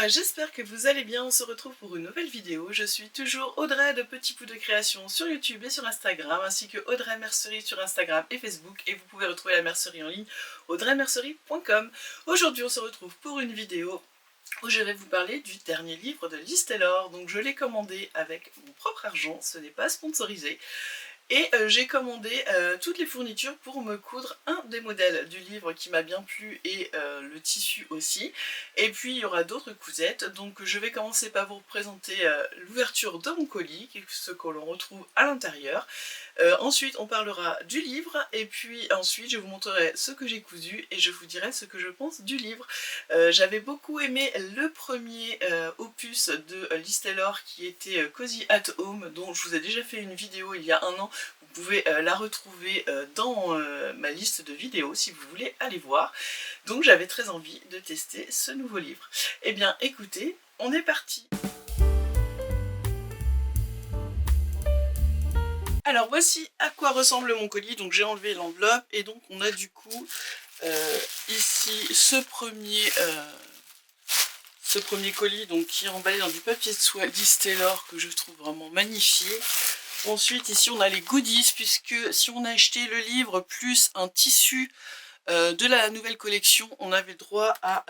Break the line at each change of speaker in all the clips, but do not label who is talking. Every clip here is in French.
j'espère que vous allez bien, on se retrouve pour une nouvelle vidéo. Je suis toujours Audrey de Petit Pouls de Création sur YouTube et sur Instagram, ainsi que Audrey Mercerie sur Instagram et Facebook, et vous pouvez retrouver la mercerie en ligne audreymercerie.com. Aujourd'hui on se retrouve pour une vidéo où je vais vous parler du dernier livre de Liz Taylor. Donc je l'ai commandé avec mon propre argent, ce n'est pas sponsorisé. Et j'ai commandé toutes les fournitures pour me coudre un des modèles du livre qui m'a bien plu et le tissu aussi. Et puis il y aura d'autres cousettes, donc je vais commencer par vous présenter l'ouverture de mon colis, ce que l'on retrouve à l'intérieur. Ensuite on parlera du livre et puis ensuite je vous montrerai ce que j'ai cousu et je vous dirai ce que je pense du livre. J'avais beaucoup aimé le premier opus de Liz Taylor qui était Cozy at Home, dont je vous ai déjà fait une vidéo il y a un an. Vous pouvez la retrouver dans ma liste de vidéos si vous voulez aller voir. Donc j'avais très envie de tester ce nouveau livre. Eh bien écoutez, on est parti! Alors voici à quoi ressemble mon colis. Donc j'ai enlevé l'enveloppe et donc on a du coup ici ce premier colis donc, qui est emballé dans du papier de soie Liz Taylor que je trouve vraiment magnifique. Ensuite ici on a les goodies, puisque si on a acheté le livre plus un tissu de la nouvelle collection, on avait droit à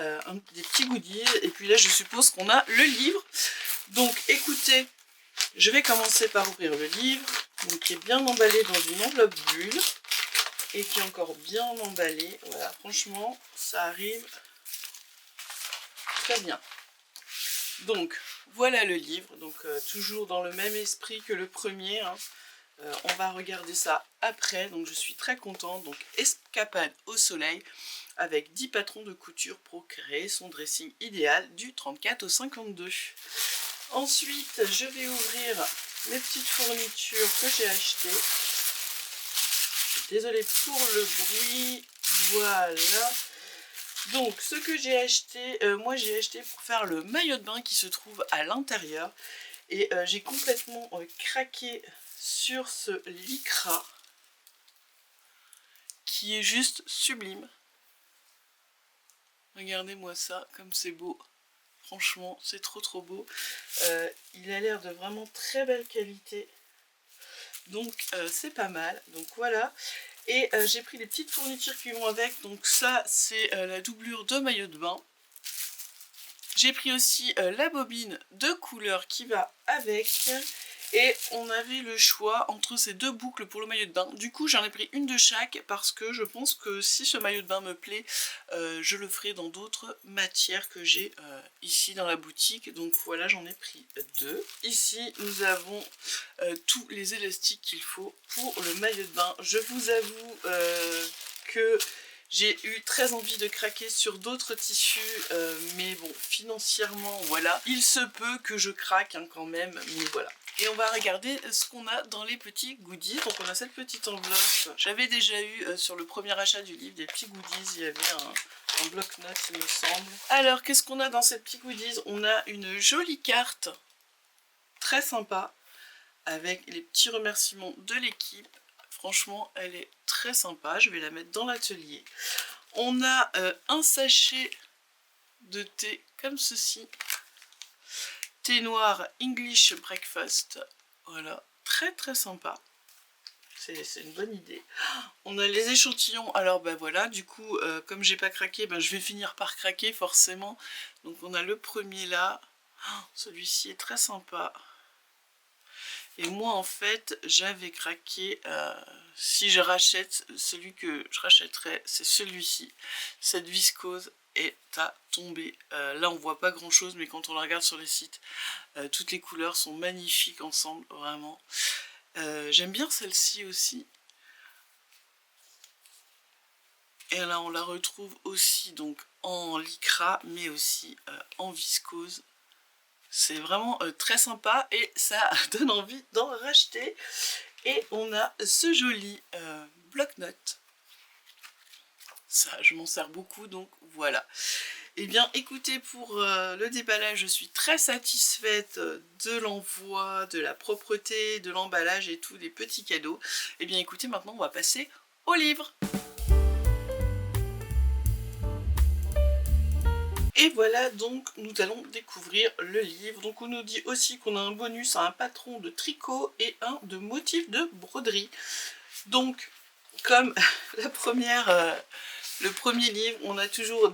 des petits goodies. Et puis là je suppose qu'on a le livre. Donc écoutez, je vais commencer par ouvrir le livre, donc, qui est bien emballé dans une enveloppe bulle et qui est encore bien emballé. Voilà, franchement ça arrive très bien. Donc voilà le livre, donc toujours dans le même esprit que le premier, hein. On va regarder ça après, donc je suis très contente. Donc escapade au soleil avec 10 patrons de couture pour créer son dressing idéal du 34 au 52. Ensuite je vais ouvrir mes petites fournitures que j'ai achetées. Je suis désolée pour le bruit. Voilà. Donc ce que j'ai acheté, moi j'ai acheté pour faire le maillot de bain qui se trouve à l'intérieur. Et j'ai complètement craqué sur ce lycra qui est juste sublime. Regardez-moi ça, comme c'est beau. Franchement, c'est trop beau. Il a l'air de vraiment très belle qualité. Donc c'est pas mal. Donc voilà. Et j'ai pris les petites fournitures qui vont avec. Donc ça, c'est la doublure de maillot de bain. J'ai pris aussi la bobine de couleur qui va avec. Et on avait le choix entre ces deux boucles pour le maillot de bain. Du coup j'en ai pris une de chaque parce que je pense que si ce maillot de bain me plaît, je le ferai dans d'autres matières que j'ai ici dans la boutique. Donc voilà, j'en ai pris deux. Ici nous avons tous les élastiques qu'il faut pour le maillot de bain. Je vous avoue que j'ai eu très envie de craquer sur d'autres tissus, mais bon, financièrement, voilà. Il se peut que je craque hein, quand même, mais voilà. Et on va regarder ce qu'on a dans les petits goodies. Donc on a cette petite enveloppe. J'avais déjà eu sur le premier achat du livre des petits goodies. Il y avait un bloc-notes il me semble. Alors qu'est-ce qu'on a dans ces petits goodies? On a une jolie carte très sympa avec les petits remerciements de l'équipe. Franchement elle est très sympa. Je vais la mettre dans l'atelier. On a un sachet de thé comme ceci. Thé noir English Breakfast, voilà, très sympa, c'est une bonne idée. On a les échantillons, alors ben voilà, du coup comme j'ai pas craqué, ben je vais finir par craquer forcément. Donc on a le premier là, celui-ci est très sympa. Et moi en fait j'avais craqué, si je rachète, celui que je rachèterais c'est celui-ci, cette viscose est à tomber. Là on voit pas grand chose, mais quand on la regarde sur les sites, toutes les couleurs sont magnifiques ensemble, vraiment. J'aime bien celle-ci aussi. Et là on la retrouve aussi donc en lycra, mais aussi en viscose. C'est vraiment très sympa et ça donne envie d'en racheter. Et on a ce joli bloc-notes. Ça, je m'en sers beaucoup, donc voilà. Et bien écoutez, pour le déballage, je suis très satisfaite de l'envoi, de la propreté, de l'emballage et tout, des petits cadeaux. Et bien écoutez, maintenant on va passer au livre. Et voilà, donc nous allons découvrir le livre. Donc on nous dit aussi qu'on a un bonus à un patron de tricot et un de motif de broderie. Donc comme le premier livre, on a toujours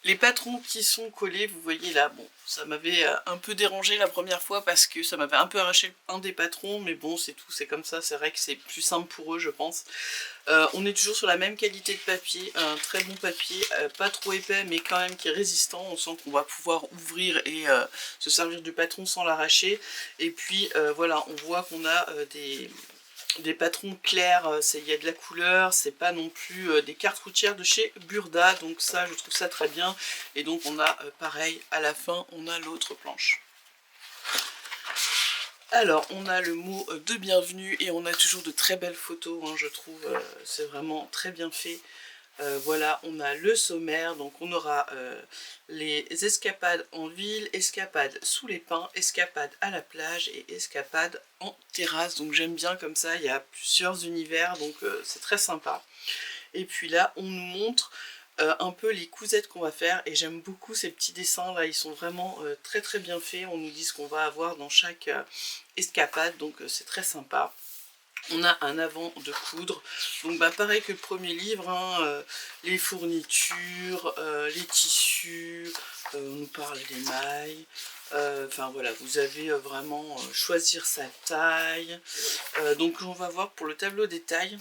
les patrons qui sont collés, vous voyez là, bon, ça m'avait un peu dérangé la première fois parce que ça m'avait un peu arraché un des patrons, mais bon, c'est tout, c'est comme ça, c'est vrai que c'est plus simple pour eux, je pense. On est toujours sur la même qualité de papier, un très bon papier, pas trop épais, mais quand même qui est résistant, on sent qu'on va pouvoir ouvrir et se servir du patron sans l'arracher. Et puis voilà, on voit qu'on a des patrons clairs, il y a de la couleur, c'est pas non plus des cartes routières de chez Burda, donc ça je trouve ça très bien. Et donc on a pareil, à la fin on a l'autre planche. Alors on a le mot de bienvenue et on a toujours de très belles photos, hein, je trouve, c'est vraiment très bien fait. Voilà, on a le sommaire, donc on aura les escapades en ville, escapades sous les pins, escapades à la plage et escapades en terrasse. Donc j'aime bien comme ça, il y a plusieurs univers, donc c'est très sympa. Et puis là, on nous montre un peu les cousettes qu'on va faire et j'aime beaucoup ces petits dessins là, ils sont vraiment très très bien faits. On nous dit ce qu'on va avoir dans chaque escapade, donc c'est très sympa. On a un avant de coudre, donc bah, pareil que le premier livre, hein, les fournitures, les tissus, on nous parle des mailles, enfin voilà, vous avez vraiment choisir sa taille. Donc on va voir pour le tableau des tailles,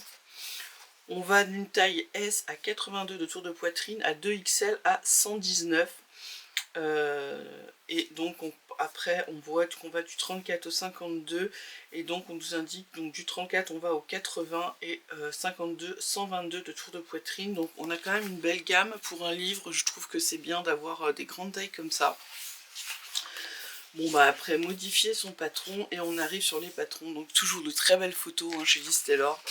on va d'une taille S à 82 de tour de poitrine à 2XL à 119. Et donc après on voit qu'on va du 34 au 52 et donc on nous indique donc du 34 on va au 80 et 52 122 de tour de poitrine. Donc on a quand même une belle gamme pour un livre, je trouve que c'est bien d'avoir des grandes tailles comme ça. Bon bah après modifier son patron et on arrive sur les patrons, donc toujours de très belles photos hein, chez Liz Taylor.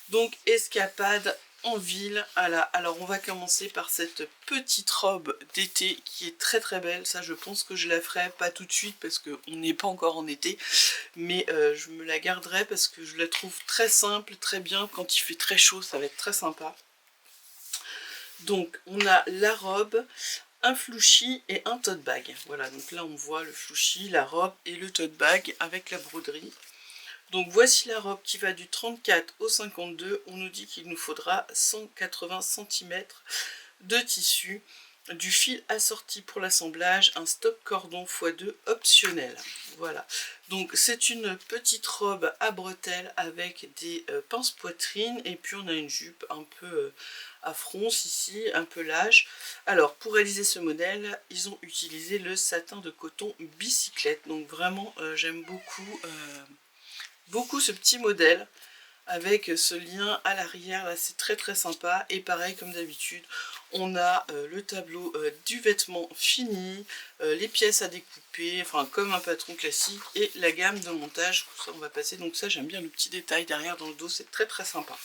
Donc escapade en ville. Alors on va commencer par cette petite robe d'été qui est très très belle. Ça je pense que je la ferai pas tout de suite parce qu'on n'est pas encore en été, mais je me la garderai parce que je la trouve très simple, très bien. Quand il fait très chaud ça va être très sympa. Donc on a la robe, un flouchis et un tote bag. Voilà, donc là on voit le flouchis, la robe et le tote bag avec la broderie. Donc voici la robe qui va du 34 au 52, on nous dit qu'il nous faudra 180 cm de tissu, du fil assorti pour l'assemblage, un stop cordon x2 optionnel. Voilà, donc c'est une petite robe à bretelles avec des pinces poitrine et puis on a une jupe un peu à fronce ici, un peu large. Alors pour réaliser ce modèle, ils ont utilisé le satin de coton bicyclette, donc vraiment j'aime beaucoup ce petit modèle avec ce lien à l'arrière là, c'est très très sympa. Et pareil comme d'habitude on a le tableau du vêtement fini, les pièces à découper, enfin comme un patron classique, et la gamme de montage, ça on va passer. Donc ça j'aime bien le petit détail derrière dans le dos, c'est très très sympa.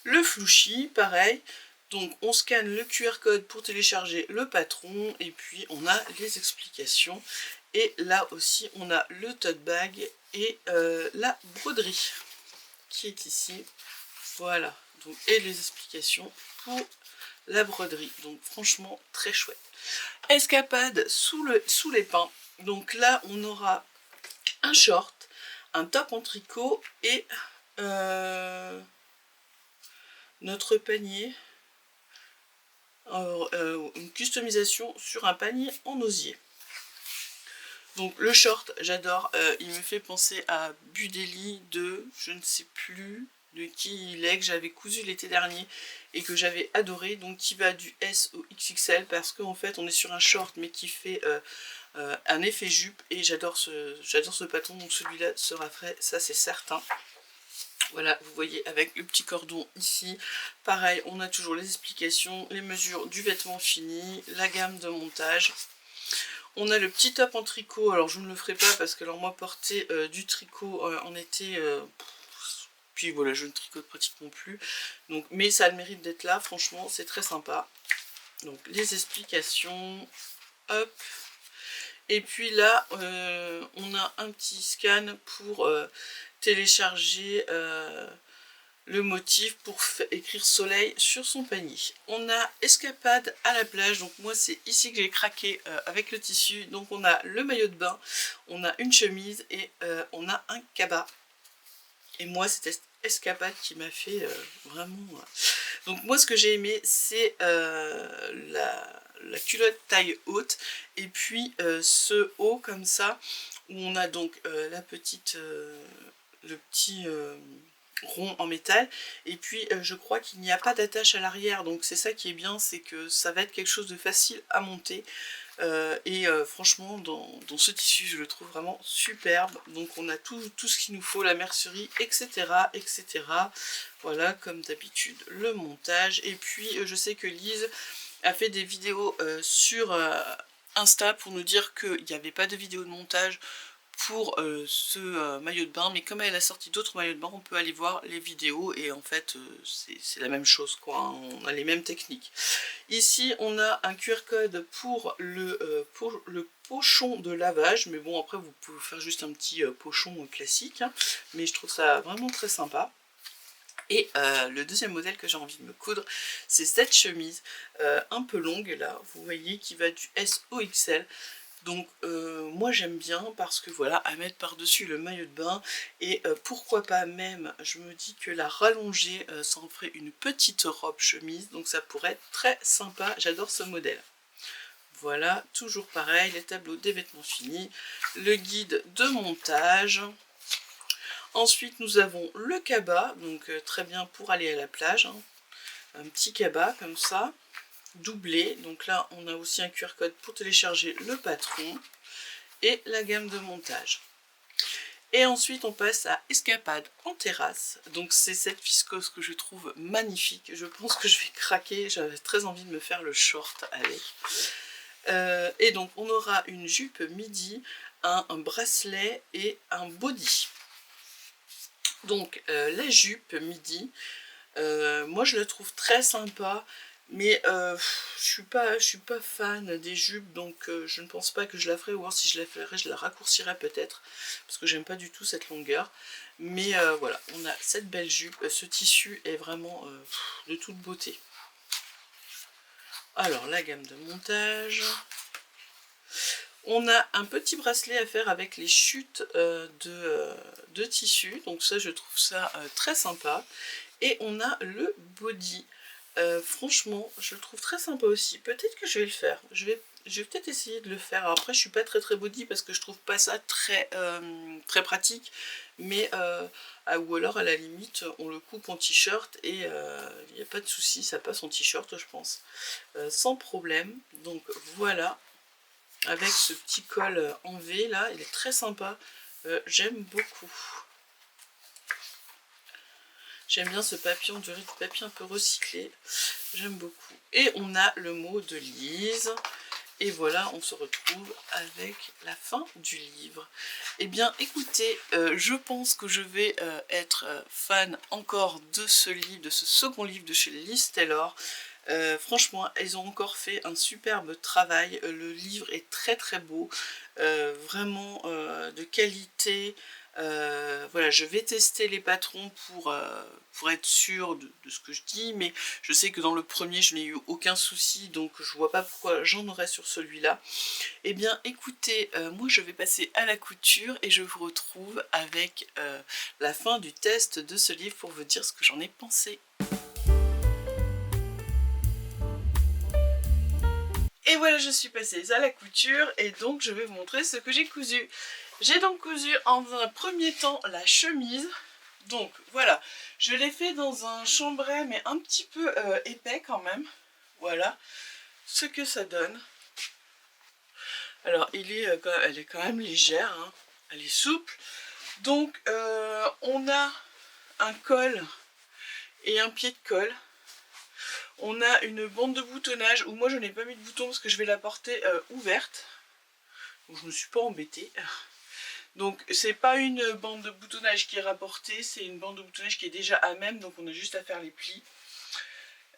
Le flouchis pareil, donc on scanne le QR code pour télécharger le patron et puis on a les explications. Et là aussi on a le tote bag et la broderie qui est ici. Voilà, donc, et les explications pour la broderie. Donc franchement très chouette. Escapade sous les pins. Donc là on aura un short, un top en tricot et notre panier. Une customisation sur un panier en osier. Donc le short, j'adore, il me fait penser à Budeli de, je ne sais plus de qui il est, que j'avais cousu l'été dernier et que j'avais adoré, donc qui va du S au XXL parce qu'en fait on est sur un short mais qui fait un effet jupe et j'adore ce patron, donc celui-là sera frais, ça c'est certain. Voilà, vous voyez avec le petit cordon ici, pareil on a toujours les explications, les mesures du vêtement fini, la gamme de montage. On a le petit top en tricot, alors je ne le ferai pas parce que alors moi porter du tricot en été, puis voilà je ne tricote pratiquement plus, donc, mais ça a le mérite d'être là, franchement c'est très sympa. Donc les explications, hop. Et puis là on a un petit scan pour télécharger le motif pour écrire soleil sur son panier. On a escapade à la plage, donc moi c'est ici que j'ai craqué avec le tissu. Donc on a le maillot de bain, on a une chemise et on a un cabas. Et moi c'était escapade qui m'a fait vraiment... Donc moi ce que j'ai aimé c'est la culotte taille haute et puis ce haut comme ça où on a donc la petite, le petit rond en métal et puis je crois qu'il n'y a pas d'attache à l'arrière, donc c'est ça qui est bien, c'est que ça va être quelque chose de facile à monter. Franchement dans ce tissu je le trouve vraiment superbe. Donc on a tout ce qu'il nous faut, la mercerie, etc., etc. Voilà, comme d'habitude le montage. Et puis je sais que Lise a fait des vidéos sur Insta pour nous dire qu'il n'y avait pas de vidéo de montage pour ce maillot de bain, mais comme elle a sorti d'autres maillots de bain, on peut aller voir les vidéos et en fait c'est la même chose quoi, hein, on a les mêmes techniques. Ici on a un QR code pour le pochon de lavage, mais bon après vous pouvez faire juste un petit pochon classique, hein, mais je trouve ça vraiment très sympa. Et le deuxième modèle que j'ai envie de me coudre, c'est cette chemise un peu longue là, vous voyez, qui va du S au XL. Donc moi j'aime bien parce que voilà, à mettre par-dessus le maillot de bain et pourquoi pas même, je me dis que la rallonger, ça en ferait une petite robe chemise, donc ça pourrait être très sympa, j'adore ce modèle. Voilà, toujours pareil, les tableaux des vêtements finis, le guide de montage. Ensuite nous avons le cabas, donc très bien pour aller à la plage, hein. Un petit cabas comme ça, doublé. Donc là on a aussi un QR code pour télécharger le patron et la gamme de montage. Et ensuite on passe à escapade en terrasse. Donc c'est cette viscose que je trouve magnifique, je pense que je vais craquer, j'avais très envie de me faire le short avec. Et donc on aura une jupe midi, un bracelet et un body. Donc la jupe midi, moi je la trouve très sympa, mais je suis pas fan des jupes, donc je ne pense pas que je la ferai, ou alors si je la ferais je la raccourcirais peut-être, parce que j'aime pas du tout cette longueur. Mais voilà, on a cette belle jupe, ce tissu est vraiment de toute beauté. Alors la gamme de montage, on a un petit bracelet à faire avec les chutes de tissu, donc ça je trouve ça très sympa. Et on a le body, franchement je le trouve très sympa aussi, peut-être que je vais le faire, je vais peut-être essayer de le faire. Alors après je suis pas très body parce que je trouve pas ça très pratique, mais ou alors à la limite on le coupe en t-shirt et il n'y a pas de souci, ça passe en t-shirt je pense, sans problème. Donc voilà, avec ce petit col en V là, il est très sympa, j'aime beaucoup. J'aime bien ce papier, on dirait du papier un peu recyclé, j'aime beaucoup. Et on a le mot de Lise, et voilà, on se retrouve avec la fin du livre. Eh bien écoutez, je pense que je vais être fan encore de ce livre, de ce second livre de chez Liz Taylor. Franchement, elles ont encore fait un superbe travail, le livre est très beau, vraiment de qualité. Voilà, je vais tester les patrons pour être sûre de ce que je dis, mais je sais que dans le premier je n'ai eu aucun souci, donc je vois pas pourquoi j'en aurais sur celui-là. Eh bien écoutez, moi je vais passer à la couture et je vous retrouve avec la fin du test de ce livre pour vous dire ce que j'en ai pensé. Et voilà, je suis passée à la couture et donc je vais vous montrer ce que j'ai cousu. J'ai donc cousu en un premier temps la chemise. Donc voilà, je l'ai fait dans un chambray mais un petit peu épais quand même. Voilà ce que ça donne. Alors elle est quand même légère, hein. Elle est souple. Donc on a un col et un pied de colle. On a une bande de boutonnage où moi je n'ai pas mis de bouton parce que je vais la porter ouverte. Donc je ne me suis pas embêtée. Donc c'est pas une bande de boutonnage qui est rapportée, c'est une bande de boutonnage qui est déjà à même, donc on a juste à faire les plis.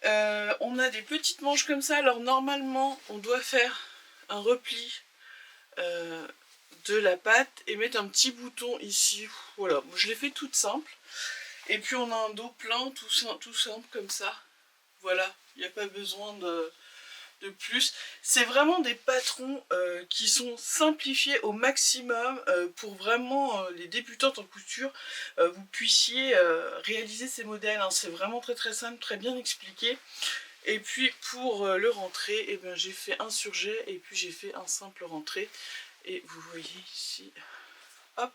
On a des petites manches comme ça, alors normalement on doit faire un repli de la patte et mettre un petit bouton ici. Voilà, je l'ai fait toute simple. Et puis on a un dos plein, tout simple comme ça. Voilà, il n'y a pas besoin de plus. C'est vraiment des patrons qui sont simplifiés au maximum pour vraiment les débutantes en couture, vous puissiez réaliser ces modèles. Hein. C'est vraiment très très simple, très bien expliqué. Et puis pour le rentré, eh ben, j'ai fait un surjet et puis j'ai fait un simple rentré. Et vous voyez ici, hop,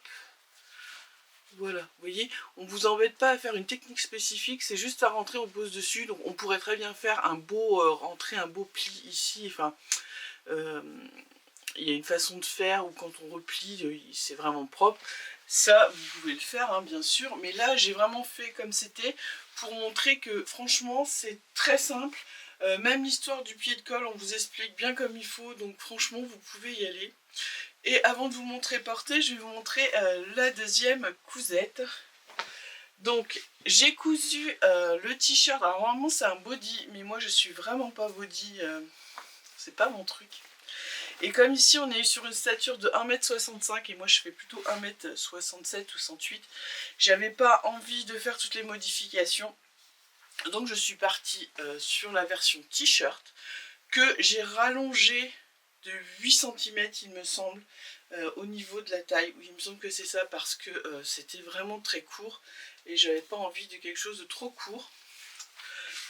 voilà, vous voyez, on vous embête pas à faire une technique spécifique, c'est juste à rentrer, on pose dessus. Donc on pourrait très bien faire un beau rentré, un beau pli ici. Enfin, il y a une façon de faire où quand on replie, c'est vraiment propre. Ça, vous pouvez le faire, hein, bien sûr. Mais là, j'ai vraiment fait comme c'était pour montrer que franchement, c'est très simple. Même l'histoire du pied de colle, on vous explique bien comme il faut. Donc franchement, vous pouvez y aller. Et avant de vous montrer porter, je vais vous montrer la deuxième cousette. Donc j'ai cousu le t-shirt. Alors normalement c'est un body, mais moi je suis vraiment pas body, c'est pas mon truc. Et comme ici on est sur une stature de 1m65 et moi je fais plutôt 1m67 ou 68, j'avais pas envie de faire toutes les modifications. Donc je suis partie sur la version t-shirt que j'ai rallongée de 8 cm il me semble au niveau de la taille. Oui, il me semble que c'est ça parce que c'était vraiment très court et j'avais pas envie de quelque chose de trop court.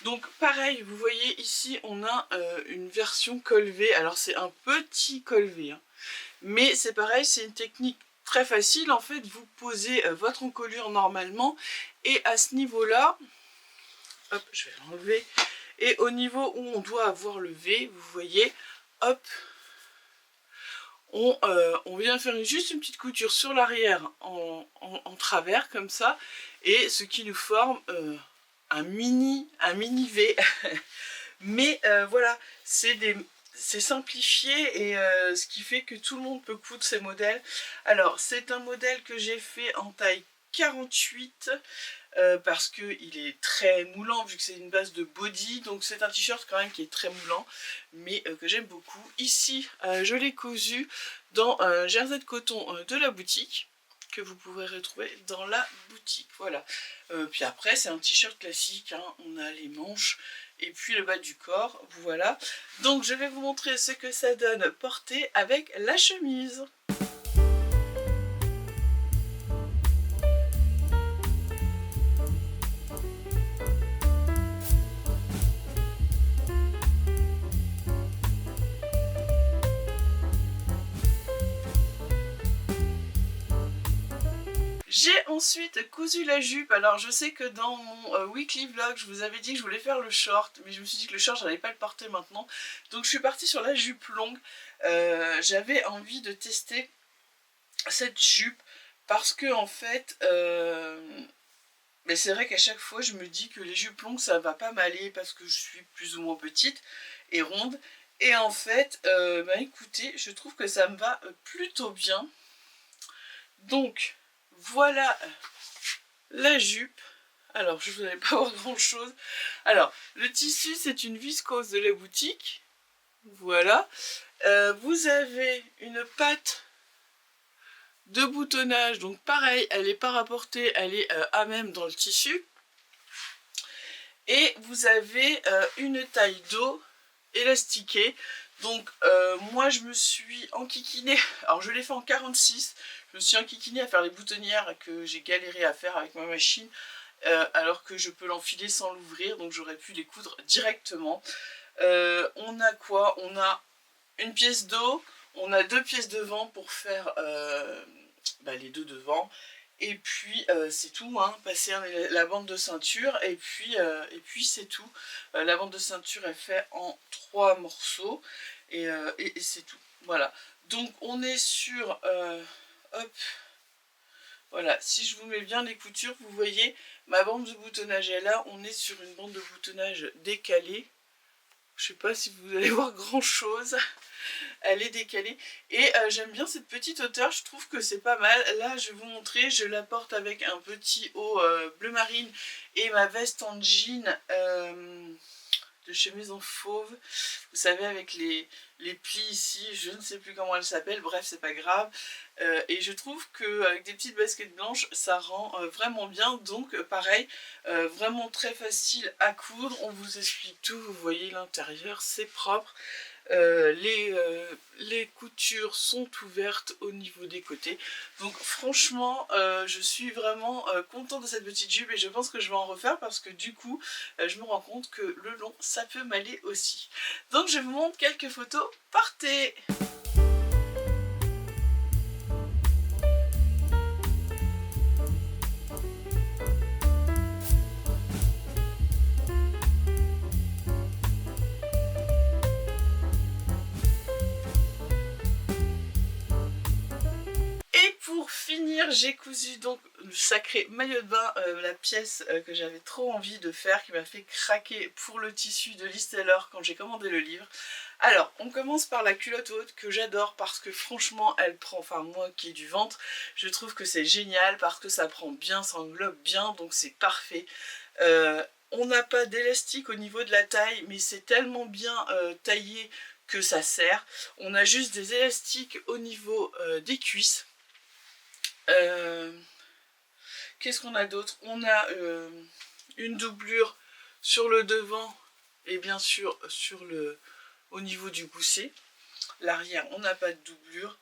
Donc pareil, vous voyez ici on a une version col V. Alors c'est un petit col V, hein, mais c'est pareil, c'est une technique très facile. En fait, vous posez votre encolure normalement et à ce niveau-là, hop, je vais l'enlever. Et au niveau où on doit avoir le V, vous voyez, hop, on vient faire juste une petite couture sur l'arrière en travers comme ça, et ce qui nous forme un mini V. Mais voilà, c'est simplifié et ce qui fait que tout le monde peut coudre ces modèles. Alors c'est un modèle que j'ai fait en taille 48 parce qu'il est très moulant vu que c'est une base de body. Donc c'est un t-shirt quand même qui est très moulant mais que j'aime beaucoup. Ici je l'ai cousu dans un jersey de coton de la boutique que vous pourrez retrouver dans la boutique. Voilà. Puis après c'est un t-shirt classique, hein. On a les manches et puis le bas du corps. Voilà. Donc je vais vous montrer ce que ça donne porté avec la chemise. J'ai ensuite cousu la jupe. Alors je sais que dans mon weekly vlog je vous avais dit que je voulais faire le short, mais je me suis dit que le short j'allais pas le porter maintenant, donc je suis partie sur la jupe longue. J'avais envie de tester cette jupe parce que en fait mais c'est vrai qu'à chaque fois je me dis que les jupes longues ça va pas m'aller parce que je suis plus ou moins petite et ronde, et en fait bah écoutez, je trouve que ça me va plutôt bien. Donc voilà la jupe. Alors je ne vais pas voir grand chose. Alors le tissu c'est une viscose de la boutique. Voilà. Vous avez une patte de boutonnage. Donc pareil, elle n'est pas rapportée, elle est à même dans le tissu. Et vous avez une taille dos élastiquée. Donc moi je me suis enquiquinée, alors je l'ai fait en 46, je me suis enquiquinée à faire les boutonnières que j'ai galéré à faire avec ma machine, alors que je peux l'enfiler sans l'ouvrir, donc j'aurais pu les coudre directement. On a quoi? On a une pièce d'eau, on a deux pièces devant pour faire les deux devant, et puis c'est tout, hein. Passer la bande de ceinture, et puis c'est tout. La bande de ceinture est faite en 3 morceaux, et c'est tout. Voilà. Donc on est sur, hop, voilà, si je vous mets bien les coutures, vous voyez, ma bande de boutonnage est là, on est sur une bande de boutonnage décalée. Je sais pas si vous allez voir grand chose. Elle est décalée. Et j'aime bien cette petite hauteur, je trouve que c'est pas mal. Là, je vais vous montrer, je la porte avec un petit haut bleu marine et ma veste en jean de chemise en fauve, vous savez, avec les plis ici, je ne sais plus comment elle s'appelle, bref, c'est pas grave. Et je trouve qu'avec des petites baskets blanches, ça rend vraiment bien. Donc pareil, vraiment très facile à coudre, on vous explique tout, vous voyez l'intérieur, c'est propre. Les coutures sont ouvertes au niveau des côtés, donc franchement je suis vraiment contente de cette petite jupe et je pense que je vais en refaire parce que du coup je me rends compte que le long ça peut m'aller aussi. Donc je vous montre quelques photos, partez! Et pour finir, j'ai cousu donc le sacré maillot de bain, la pièce que j'avais trop envie de faire, qui m'a fait craquer pour le tissu de Liz Taylor quand j'ai commandé le livre. Alors, on commence par la culotte haute que j'adore parce que franchement, elle prend, enfin moi qui ai du ventre, je trouve que c'est génial parce que ça prend bien, ça englobe bien, donc c'est parfait. On n'a pas d'élastique au niveau de la taille, mais c'est tellement bien taillé que ça sert. On a juste des élastiques au niveau des cuisses. Qu'est-ce qu'on a d'autre? On a une doublure sur le devant et bien sûr au niveau du gousset. L'arrière, on n'a pas de doublure.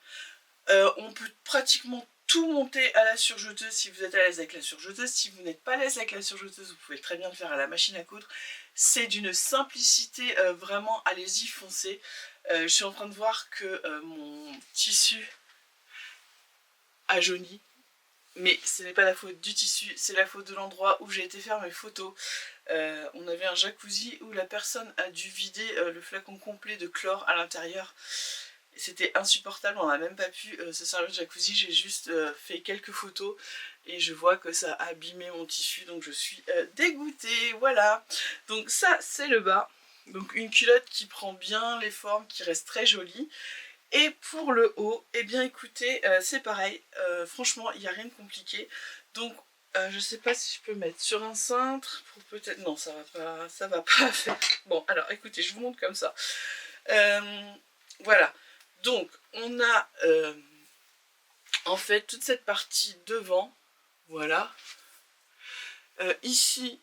On peut pratiquement tout monter à la surjeteuse si vous êtes à l'aise avec la surjeteuse. Si vous n'êtes pas à l'aise avec la surjeteuse, vous pouvez très bien le faire à la machine à coudre. C'est d'une simplicité, vraiment, allez-y, foncez. Je suis en train de voir que mon tissu a jauni. Mais ce n'est pas la faute du tissu, c'est la faute de l'endroit où j'ai été faire mes photos. On avait un jacuzzi où la personne a dû vider le flacon complet de chlore à l'intérieur. C'était insupportable, on n'a même pas pu se servir de jacuzzi, j'ai juste fait quelques photos et je vois que ça a abîmé mon tissu, donc je suis dégoûtée, voilà. Donc ça, c'est le bas. Donc une culotte qui prend bien les formes, qui reste très jolie. Et pour le haut, eh bien écoutez, c'est pareil, franchement il n'y a rien de compliqué. Donc je sais pas si je peux mettre sur un cintre, pour peut-être... Non, ça va pas faire. Bon, alors écoutez, je vous montre comme ça. Voilà, donc on a en fait toute cette partie devant, voilà. Ici,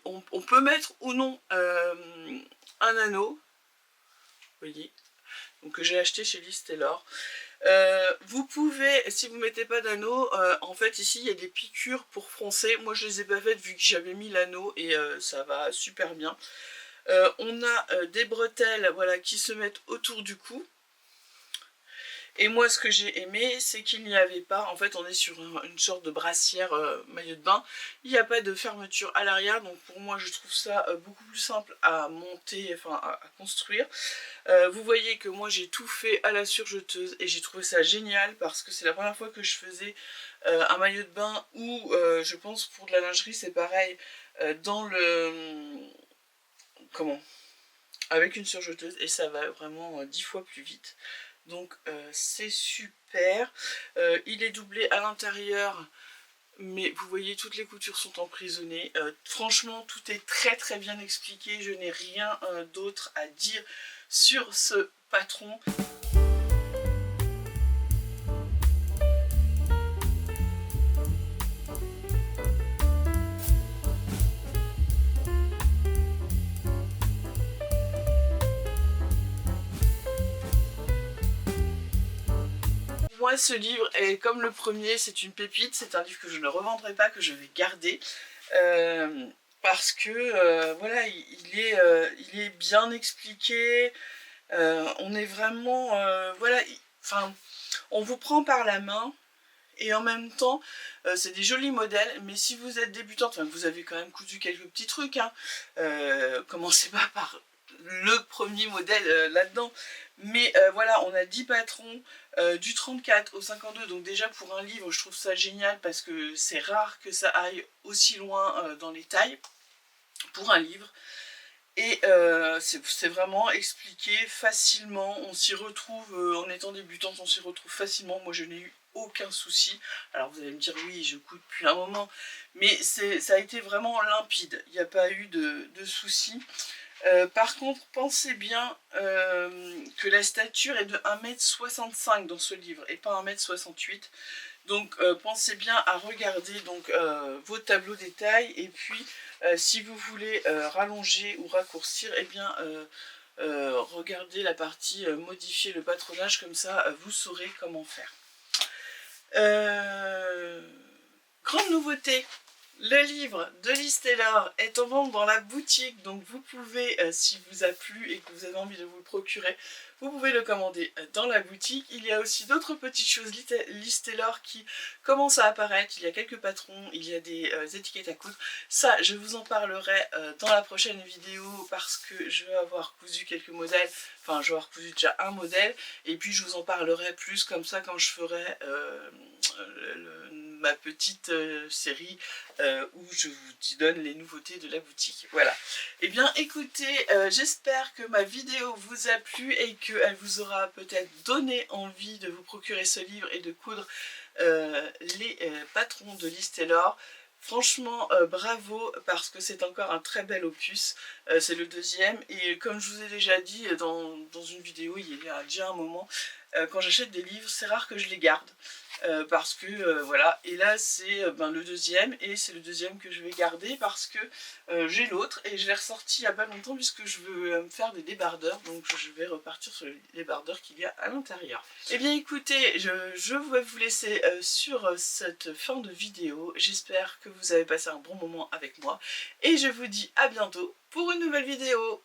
on peut mettre ou non un anneau, vous voyez, donc que j'ai acheté chez Liz Taylor. Vous pouvez, si vous ne mettez pas d'anneau, en fait ici il y a des piqûres pour froncer. Moi je les ai pas faites vu que j'avais mis l'anneau et ça va super bien. On a des bretelles, voilà, qui se mettent autour du cou. Et moi ce que j'ai aimé, c'est qu'il n'y avait pas, en fait on est sur une sorte de brassière maillot de bain, il n'y a pas de fermeture à l'arrière, donc pour moi je trouve ça beaucoup plus simple à monter, enfin à construire. Vous voyez que moi j'ai tout fait à la surjeteuse et j'ai trouvé ça génial parce que c'est la première fois que je faisais un maillot de bain ou je pense pour de la lingerie c'est pareil, dans le... comment, avec une surjeteuse, et ça va vraiment 10 fois plus vite. Donc c'est super. Il est doublé à l'intérieur, mais vous voyez toutes les coutures sont emprisonnées. Franchement tout est très très bien expliqué, je n'ai rien d'autre à dire sur ce patron. Moi ce livre est comme le premier, c'est une pépite, c'est un livre que je ne revendrai pas, que je vais garder. Parce que voilà, il est bien expliqué, on est vraiment, voilà, enfin, on vous prend par la main et en même temps, c'est des jolis modèles, mais si vous êtes débutante, enfin, vous avez quand même cousu quelques petits trucs, hein, commencez pas par le premier modèle là-dedans, mais voilà, on a 10 patrons, du 34 au 52, donc déjà pour un livre, je trouve ça génial parce que c'est rare que ça aille aussi loin dans les tailles pour un livre. Et c'est vraiment expliqué facilement, on s'y retrouve, en étant débutante, on s'y retrouve facilement. Moi je n'ai eu aucun souci. Alors vous allez me dire oui, je couds depuis un moment, mais ça a été vraiment limpide, il n'y a pas eu de soucis. Par contre, pensez bien que la stature est de 1,65 m dans ce livre et pas 1,68 m. Donc pensez bien à regarder donc, vos tableaux détails, et puis si vous voulez rallonger ou raccourcir, et bien regardez la partie modifier le patronage, comme ça vous saurez comment faire. Grande nouveauté, le livre de Liz Taylor est en vente dans la boutique, donc vous pouvez, si vous a plu et que vous avez envie de vous le procurer, vous pouvez le commander dans la boutique. Il y a aussi d'autres petites choses Liz Taylor qui commencent à apparaître. Il y a quelques patrons, il y a des étiquettes à coudre. Ça, je vous en parlerai dans la prochaine vidéo, parce que je vais avoir cousu quelques modèles. Enfin, je vais avoir cousu déjà un modèle, et puis je vous en parlerai plus comme ça quand je ferai ma petite série où je vous donne les nouveautés de la boutique. Voilà. Et bien écoutez, j'espère que ma vidéo vous a plu et qu'elle vous aura peut-être donné envie de vous procurer ce livre et de coudre les patrons de Liz Taylor. Franchement, bravo, parce que c'est encore un très bel opus. C'est le deuxième, et comme je vous ai déjà dit dans une vidéo il y a déjà un moment, quand j'achète des livres, c'est rare que je les garde. Parce que voilà, et là c'est le deuxième, et c'est le deuxième que je vais garder parce que j'ai l'autre et je l'ai ressorti il n'y a pas longtemps, puisque je veux me faire des débardeurs, donc je vais repartir sur les débardeurs qu'il y a à l'intérieur. Et bien écoutez, je vais vous laisser sur cette fin de vidéo. J'espère que vous avez passé un bon moment avec moi, et je vous dis à bientôt pour une nouvelle vidéo.